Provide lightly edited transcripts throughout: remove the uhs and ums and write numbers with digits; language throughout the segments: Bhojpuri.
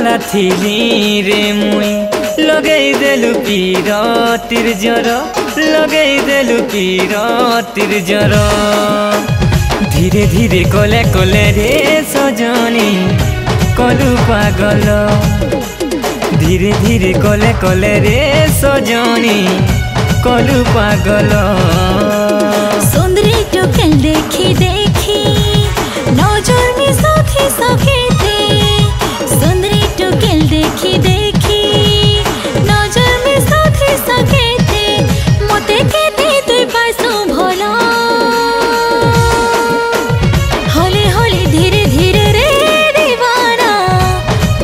पागला थिली रे मुई लगई देलु पीरतिर जर लगई देलु पीरतिर जर धीरे धीरे कले कले रे सजनी कलु पागल धीरे धीरे कले कले रे सजनी कलु पागल सुंदरी टुकल देखी देखी नजर में सखी सखी थे सुंदरी टुकल देखी देखी नजर में सखी सखी थे मते केते तुई पासु भला होले होले धीरे धीरे रे दीवाना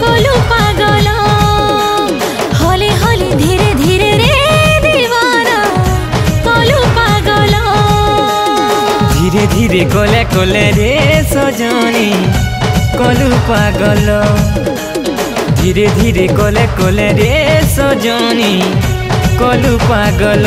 कलु पागल होले होले धीरे धीरे रे दीवाना कलु पागल धीरे धीरे कले कले रे सजनी कलु पागल धीरे धीरे कले कले रे सजनी कलु पागल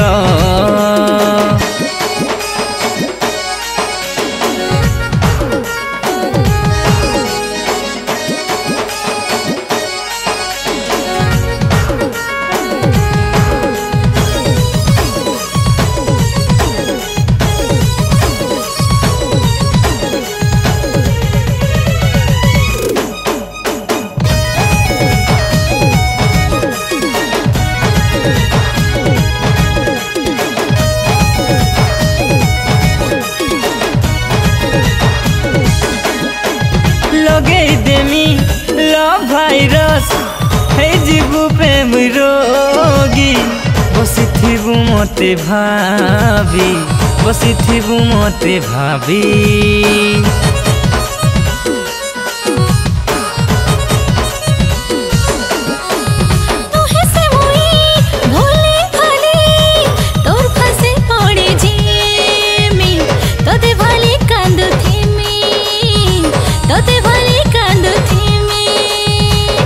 लगई देमी लव भाइरस हे जीवु प्रेम रोगी बसिथिबु मते भाभी बसिथिबु मते भाभी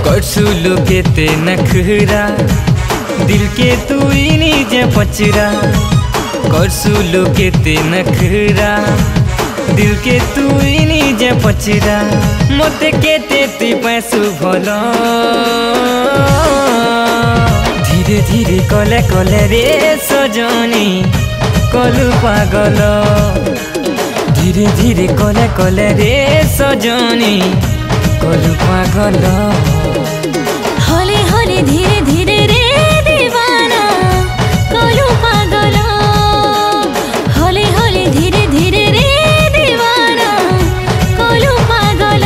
करसुलु केते नखरा दिल के तू नीजे पचरा करसुलु केते नखरा दिल के तू नीजे पचरा मते केते तू पैसु भला धीरे धीरे कले कले रे सजनी कलु पागल धीरे धीरे कले कले रे सजनी कलु पागल होले होले धीरे धीरे रे दीवाना कलु पागल होले होले धीरे धीरे रे दीवाना कलु पागल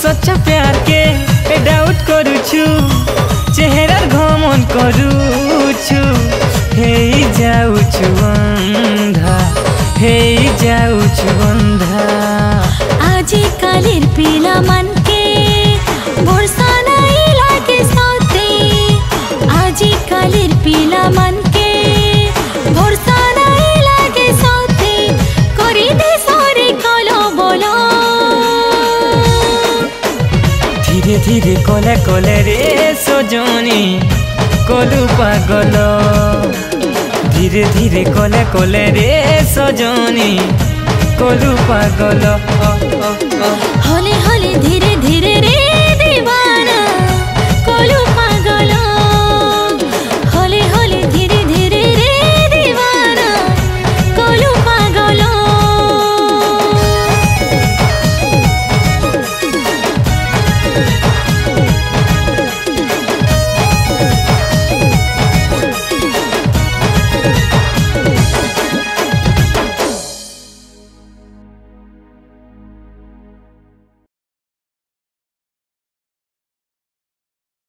सच्चा प्यार के डाउट करू छु चेहरा घमन करू छु हे जाऊ छु अंधा हे जाऊ छु अंधा आजी कालिर पीला मन के भरोसा नहीं लागे सोते आजी कालिर पीला मन के भरोसा नहीं लागे सोते करी दे सारे कलो बोलो धीरे धीरे कले कले रे सजनी कलु पागल धीरे धीरे कले कले रे सजनी कलु पागल होले होले धीरे धीरे रे